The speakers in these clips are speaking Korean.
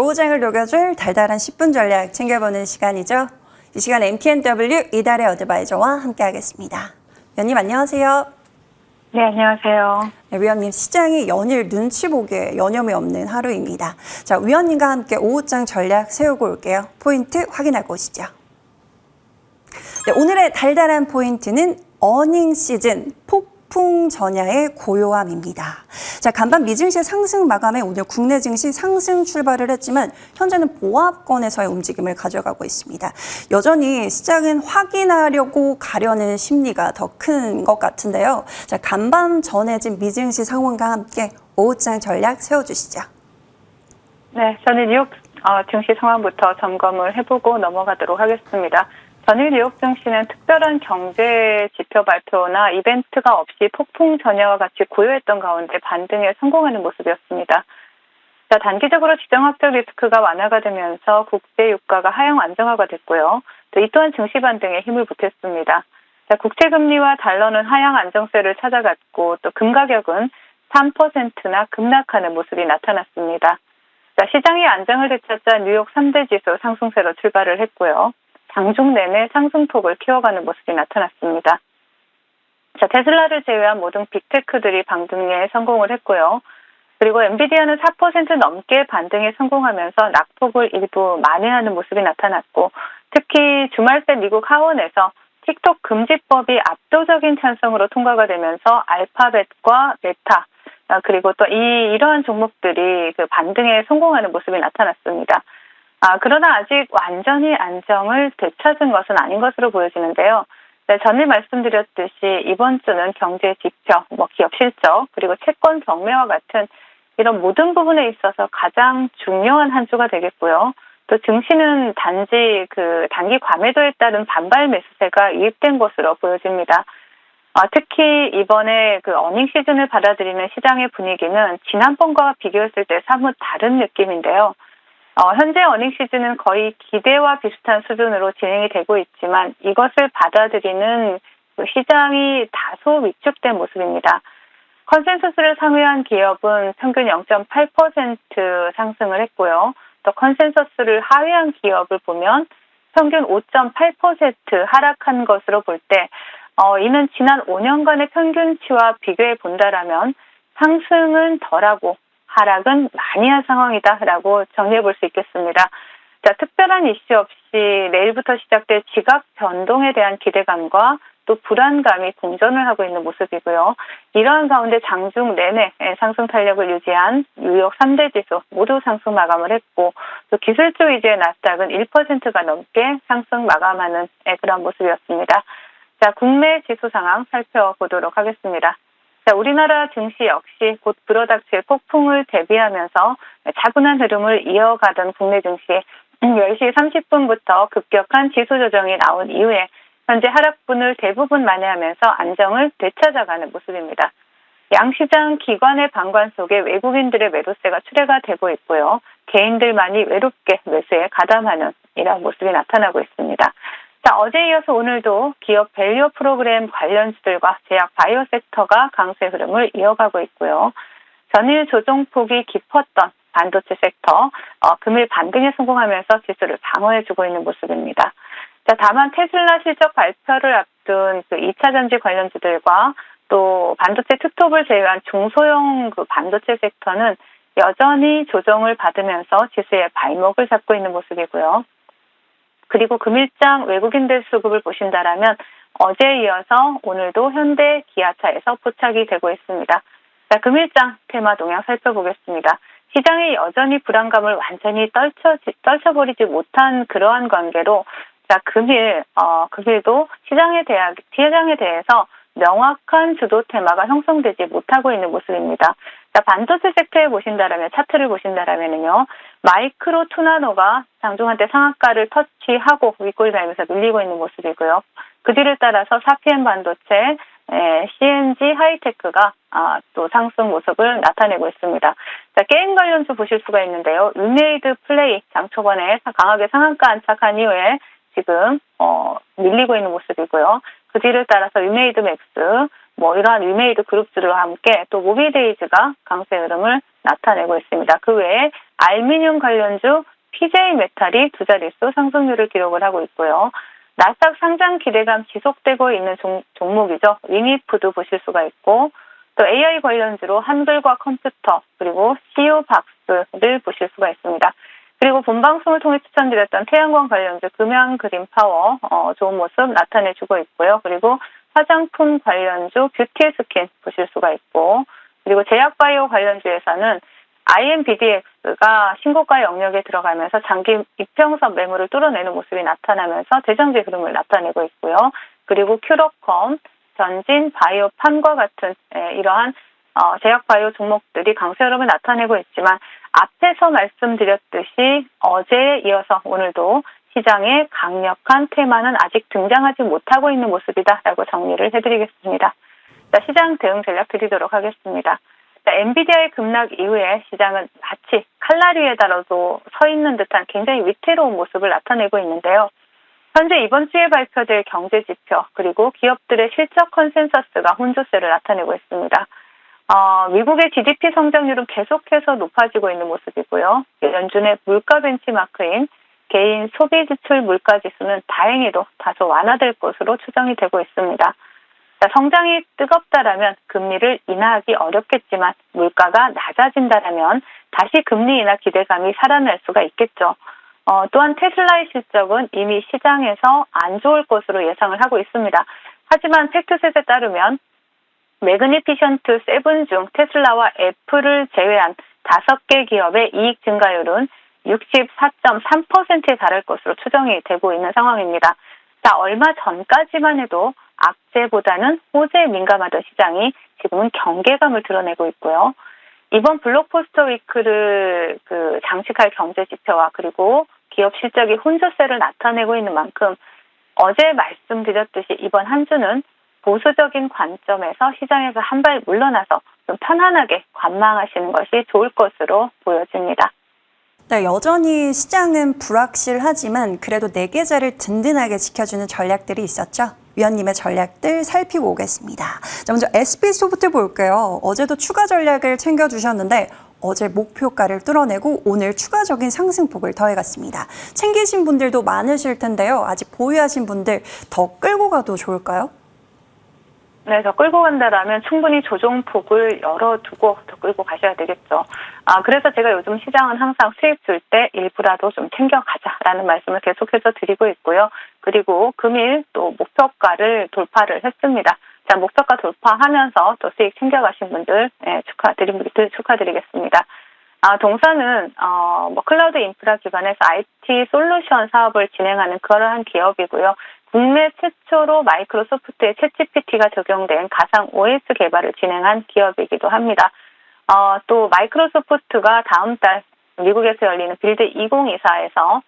오후장을 녹여줄 달달한 10분 전략 챙겨보는 시간이죠. 이 시간 MTNW 이달의 어드바이저와 함께하겠습니다. 위원님 안녕하세요. 네, 안녕하세요. 네, 위원님, 시장이 연일 눈치 보기에 여념이 없는 하루입니다. 자, 위원님과 함께 오후장 전략 세우고 올게요. 포인트 확인하고 오시죠. 네, 오늘의 달달한 포인트는 어닝 시즌 폭풍 전야의 고요함입니다. 자, 간밤 미증시 상승 마감에 오늘 국내 증시 상승 출발을 했지만 현재는 보합권에서의 움직임을 가져가고 있습니다. 여전히 시장은 확인하려고 가려는 심리가 더 큰 것 같은데요. 자, 간밤 전해진 미증시 상황과 함께 오후장 전략 세워주시죠. 네, 저는 뉴욕 증시 상황부터 점검을 해보고 넘어가도록 하겠습니다. 전일 뉴욕 증시는 특별한 경제 지표 발표나 이벤트가 없이 폭풍 전야와 같이 고요했던 가운데 반등에 성공하는 모습이었습니다. 자, 단기적으로 지정학적 리스크가 완화가 되면서 국제 유가가 하향 안정화가 됐고요. 또 이 또한 증시 반등에 힘을 보탰습니다. 자, 국채금리와 달러는 하향 안정세를 찾아갔고 또 금 가격은 3%나 급락하는 모습이 나타났습니다. 자, 시장이 안정을 되찾자 뉴욕 3대 지수 상승세로 출발을 했고요. 장중 내내 상승폭을 키워가는 모습이 나타났습니다. 자, 테슬라를 제외한 모든 빅테크들이 반등에 성공을 했고요. 그리고 엔비디아는 4% 넘게 반등에 성공하면서 낙폭을 일부 만회하는 모습이 나타났고, 특히 주말 때 미국 하원에서 틱톡 금지법이 압도적인 찬성으로 통과가 되면서 알파벳과 메타, 그리고 또 이러한 종목들이 그 반등에 성공하는 모습이 나타났습니다. 그러나 아직 완전히 안정을 되찾은 것은 아닌 것으로 보여지는데요. 네, 전에 말씀드렸듯이 이번 주는 경제 지표, 기업 실적, 그리고 채권 경매와 같은 이런 모든 부분에 있어서 가장 중요한 한 주가 되겠고요. 또 증시는 단지 단기 과매도에 따른 반발 매수세가 유입된 것으로 보여집니다. 특히 이번에 어닝 시즌을 받아들이는 시장의 분위기는 지난번과 비교했을 때 사뭇 다른 느낌인데요. 현재 어닝 시즌은 거의 기대와 비슷한 수준으로 진행이 되고 있지만 이것을 받아들이는 시장이 다소 위축된 모습입니다. 컨센서스를 상회한 기업은 평균 0.8% 상승을 했고요. 또 컨센서스를 하회한 기업을 보면 평균 5.8% 하락한 것으로 볼 때 이는 지난 5년간의 평균치와 비교해 본다라면 상승은 덜하고 하락은 많이 한 상황이다라고 정리해 볼 수 있겠습니다. 자, 특별한 이슈 없이 내일부터 시작될 지각 변동에 대한 기대감과 또 불안감이 공존을 하고 있는 모습이고요. 이러한 가운데 장중 내내 상승 탄력을 유지한 뉴욕 3대 지수 모두 상승 마감을 했고, 또 기술주 위주의 나스닥은 1%가 넘게 상승 마감하는 그런 모습이었습니다. 자, 국내 지수 상황 살펴보도록 하겠습니다. 자, 우리나라 증시 역시 곧 불어닥칠 폭풍을 대비하면서 차분한 흐름을 이어가던 국내 증시 10시 30분부터 급격한 지수 조정이 나온 이후에 현재 하락분을 대부분 만회하면서 안정을 되찾아가는 모습입니다. 양시장 기관의 방관 속에 외국인들의 매도세가 출회가 되고 있고요. 개인들만이 외롭게 매수에 가담하는 이런 모습이 나타나고 있습니다. 자, 어제에 이어서 오늘도 기업 밸류 프로그램 관련주들과 제약 바이오 섹터가 강세 흐름을 이어가고 있고요. 전일 조정폭이 깊었던 반도체 섹터, 금일 반등에 성공하면서 지수를 방어해주고 있는 모습입니다. 자, 다만 테슬라 실적 발표를 앞둔 2차 전지 관련주들과 또 반도체 특톱을 제외한 중소형 반도체 섹터는 여전히 조정을 받으면서 지수의 발목을 잡고 있는 모습이고요. 그리고 금일장 외국인들 수급을 보신다라면 어제에 이어서 오늘도 현대 기아차에서 포착이 되고 있습니다. 자, 금일장 테마 동향 살펴보겠습니다. 시장의 여전히 불안감을 완전히 떨쳐버리지 못한 그러한 관계로 자, 금일도 시장에 대해서 명확한 주도 테마가 형성되지 못하고 있는 모습입니다. 자, 반도체 섹터에 보신다라면, 차트를 보신다라면요, 마이크로 2나노가 장중 한때 상한가를 터치하고 윗골이 달면서 밀리고 있는 모습이고요. 그 뒤를 따라서 사피엔 반도체, CNG 하이테크가 또 상승 모습을 나타내고 있습니다. 자, 게임 관련주 보실 수가 있는데요. 유메이드 플레이 장 초반에 강하게 상한가 안착한 이후에 지금 밀리고 있는 모습이고요. 그 뒤를 따라서 유메이드 맥스, 뭐 이러한 위메이드 그룹들과 함께 또 모비데이즈가 강세 흐름을 나타내고 있습니다. 그 외에 알루미늄 관련주 PJ메탈이 두 자릿수 상승률을 기록을 하고 있고요. 나스닥 상장 기대감 지속되고 있는 종목이죠. 위니푸드 보실 수가 있고 또 AI 관련주로 한글과 컴퓨터 그리고 CU박스를 보실 수가 있습니다. 그리고 본방송을 통해 추천드렸던 태양광 관련주 금양 그린파워 좋은 모습 나타내주고 있고요. 그리고 화장품 관련주 뷰티스킨 보실 수가 있고 그리고 제약바이오 관련주에서는 IMBDX가 신고가 영역에 들어가면서 장기 이평선 매물을 뚫어내는 모습이 나타나면서 대장주 흐름을 나타내고 있고요. 그리고 큐러컴, 전진, 바이오팜과 같은 이러한 제약바이오 종목들이 강세 흐름을 나타내고 있지만 앞에서 말씀드렸듯이 어제에 이어서 오늘도 시장의 강력한 테마는 아직 등장하지 못하고 있는 모습이다라고 정리를 해드리겠습니다. 자, 시장 대응 전략 드리도록 하겠습니다. 자, 엔비디아의 급락 이후에 시장은 마치 칼날 위에다라도 서 있는 듯한 굉장히 위태로운 모습을 나타내고 있는데요. 현재 이번 주에 발표될 경제 지표 그리고 기업들의 실적 컨센서스가 혼조세를 나타내고 있습니다. 미국의 GDP 성장률은 계속해서 높아지고 있는 모습이고요. 연준의 물가 벤치마크인 개인 소비 지출 물가 지수는 다행히도 다소 완화될 것으로 추정이 되고 있습니다. 자, 성장이 뜨겁다라면 금리를 인하하기 어렵겠지만 물가가 낮아진다라면 다시 금리 인하 기대감이 살아날 수가 있겠죠. 또한 테슬라의 실적은 이미 시장에서 안 좋을 것으로 예상을 하고 있습니다. 하지만 팩트셋에 따르면 매그니피션트 7 중 테슬라와 애플을 제외한 5개 기업의 이익 증가율은 64.3%에 달할 것으로 추정이 되고 있는 상황입니다. 자, 얼마 전까지만 해도 악재보다는 호재에 민감하던 시장이 지금은 경계감을 드러내고 있고요. 이번 블록버스터 위크를 장식할 경제 지표와 그리고 기업 실적이 혼조세를 나타내고 있는 만큼 어제 말씀드렸듯이 이번 한 주는 보수적인 관점에서 시장에서 한 발 물러나서 좀 편안하게 관망하시는 것이 좋을 것으로 보여집니다. 네, 여전히 시장은 불확실하지만 그래도 내 계좌를 든든하게 지켜주는 전략들이 있었죠. 위원님의 전략들 살피고 오겠습니다. 자, 먼저 SB소프트 볼게요. 어제도 추가 전략을 챙겨주셨는데 어제 목표가를 뚫어내고 오늘 추가적인 상승폭을 더해갔습니다. 챙기신 분들도 많으실 텐데요. 아직 보유하신 분들 더 끌고 가도 좋을까요? 네, 더 끌고 간다라면 충분히 조정폭을 열어두고 더 끌고 가셔야 되겠죠. 그래서 제가 요즘 시장은 항상 수익 줄 때 일부라도 좀 챙겨가자라는 말씀을 계속해서 드리고 있고요. 그리고 금일 또 목표가를 돌파를 했습니다. 자, 목표가 돌파하면서 또 수익 챙겨가신 분들 축하드리겠습니다. 동사는 클라우드 인프라 기반에서 IT 솔루션 사업을 진행하는 그러한 기업이고요. 국내 최초로 마이크로소프트의 챗GPT가 적용된 가상 OS 개발을 진행한 기업이기도 합니다. 또 마이크로소프트가 다음 달 미국에서 열리는 빌드 2024에서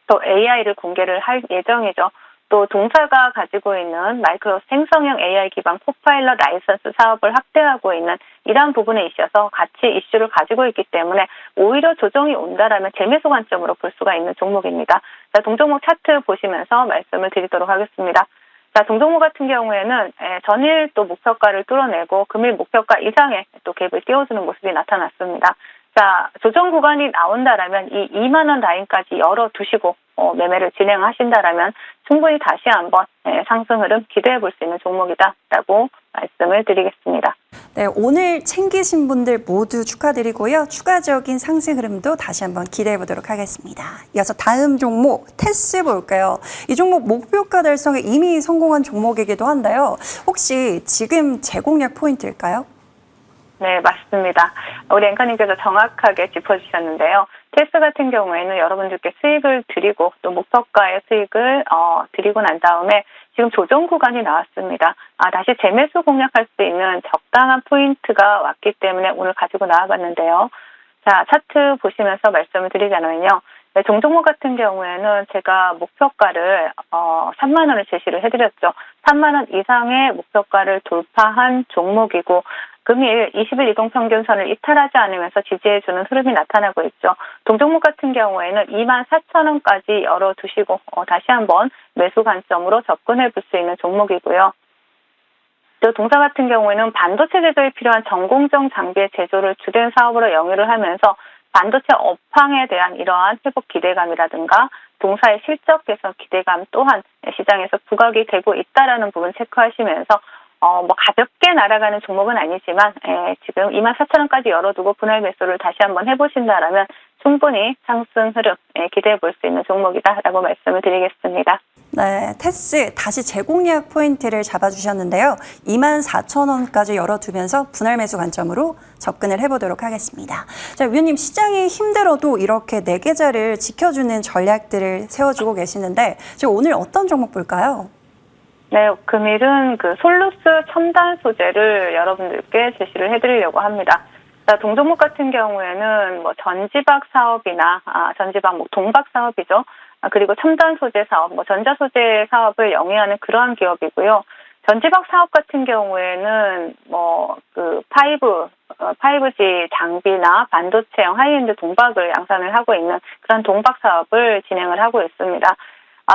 또 AI를 공개를 할 예정이죠. 또 동사가 가지고 있는 마이크로소프트 생성형 AI 기반 코파일럿 라이선스 사업을 확대하고 있는 이러한 부분에 있어서 같이 이슈를 가지고 있기 때문에 오히려 조정이 온다라면 재매수 관점으로 볼 수가 있는 종목입니다. 자, 동종목 차트 보시면서 말씀을 드리도록 하겠습니다. 자, 동종목 같은 경우에는 전일 또 목표가를 뚫어내고 금일 목표가 이상의 또 갭을 띄워주는 모습이 나타났습니다. 자, 조정 구간이 나온다라면 이 2만 원 라인까지 열어두시고 매매를 진행하신다라면 충분히 다시 한번 상승 흐름 기대해 볼 수 있는 종목이다라고 말씀을 드리겠습니다. 네, 오늘 챙기신 분들 모두 축하드리고요. 추가적인 상승 흐름도 다시 한번 기대해 보도록 하겠습니다. 이어서 다음 종목 테스 볼까요? 이 종목 목표가 달성에 이미 성공한 종목이기도 한데요. 혹시 지금 제공약 포인트일까요? 네, 맞습니다. 우리 앵커님께서 정확하게 짚어주셨는데요. 테스 같은 경우에는 여러분들께 수익을 드리고 또 목표가의 수익을 드리고 난 다음에 지금 조정 구간이 나왔습니다. 다시 재매수 공략할 수 있는 적당한 포인트가 왔기 때문에 오늘 가지고 나와봤는데요. 자, 차트 보시면서 말씀을 드리자면요. 네, 종종목 같은 경우에는 제가 목표가를 3만 원을 제시를 해드렸죠. 3만 원 이상의 목표가를 돌파한 종목이고 금일 20일 이동평균선을 이탈하지 않으면서 지지해주는 흐름이 나타나고 있죠. 동종목 같은 경우에는 24,000원까지 열어두시고 다시 한번 매수 관점으로 접근해 볼 수 있는 종목이고요. 또 동사 같은 경우에는 반도체 제조에 필요한 전공정 장비의 제조를 주된 사업으로 영위를 하면서 반도체 업황에 대한 이러한 회복 기대감이라든가 동사의 실적 개선 기대감 또한 시장에서 부각이 되고 있다라는 부분 체크하시면서 가볍게 날아가는 종목은 아니지만 지금 24,000원까지 열어두고 분할 매수를 다시 한번 해보신다라면 충분히 상승 흐름 기대해 볼 수 있는 종목이다라고 말씀을 드리겠습니다. 네, 테스 다시 재공략 포인트를 잡아주셨는데요. 24,000원까지 열어두면서 분할 매수 관점으로 접근을 해보도록 하겠습니다. 자, 위원님 시장이 힘들어도 이렇게 4계좌를 지켜주는 전략들을 세워주고 계시는데 지금 오늘 어떤 종목 볼까요? 네, 금일은 그 솔루스 첨단 소재를 여러분들께 제시를 해드리려고 합니다. 자, 동종목 같은 경우에는 전지박 사업이나 전지박 동박 사업이죠. 그리고 첨단 소재 사업, 전자 소재 사업을 영위하는 그러한 기업이고요. 전지박 사업 같은 경우에는 5G 장비나 반도체형 하이엔드 동박을 양산을 하고 있는 그런 동박 사업을 진행을 하고 있습니다.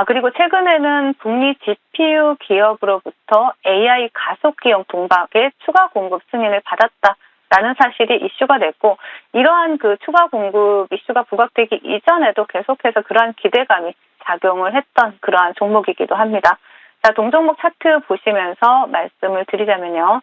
그리고 최근에는 북미 GPU 기업으로부터 AI 가속기용 동박의 추가 공급 승인을 받았다라는 사실이 이슈가 됐고, 이러한 그 추가 공급 이슈가 부각되기 이전에도 계속해서 그러한 기대감이 작용을 했던 그러한 종목이기도 합니다. 자, 동종목 차트 보시면서 말씀을 드리자면요.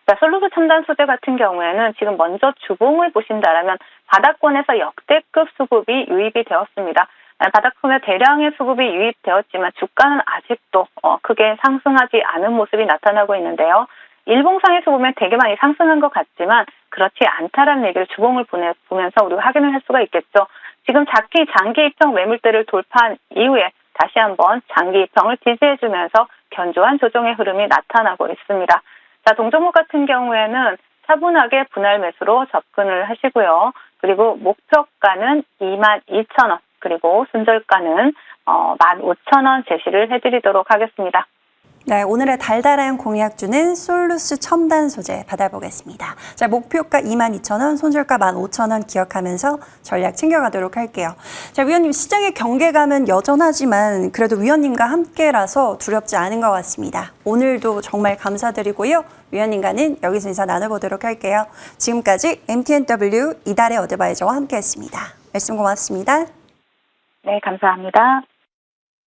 자, 솔루스 첨단 소재 같은 경우에는 지금 먼저 주봉을 보신다라면 바닥권에서 역대급 수급이 유입이 되었습니다. 바닥권에 대량의 수급이 유입되었지만 주가는 아직도 크게 상승하지 않은 모습이 나타나고 있는데요. 일봉상에서 보면 되게 많이 상승한 것 같지만 그렇지 않다라는 얘기를 주봉을 보면서 우리가 확인을 할 수가 있겠죠. 지금 장기 입형 매물대를 돌파한 이후에 다시 한번 장기 입형을 지지해주면서 견조한 조정의 흐름이 나타나고 있습니다. 자, 동종목 같은 경우에는 차분하게 분할 매수로 접근을 하시고요. 그리고 목표가는 22,000원. 그리고 순절가는 15,000원 제시를 해드리도록 하겠습니다. 네, 오늘의 달달한 공약주는 솔루스 첨단 소재 받아보겠습니다. 자, 목표가 22,000원, 손절가 15,000원 기억하면서 전략 챙겨가도록 할게요. 자, 위원님 시장의 경계감은 여전하지만 그래도 위원님과 함께라서 두렵지 않은 것 같습니다. 오늘도 정말 감사드리고요. 위원님과는 여기서 인사 나눠보도록 할게요. 지금까지 MTNW 이달의 어드바이저와 함께했습니다. 말씀 고맙습니다. 네, 감사합니다.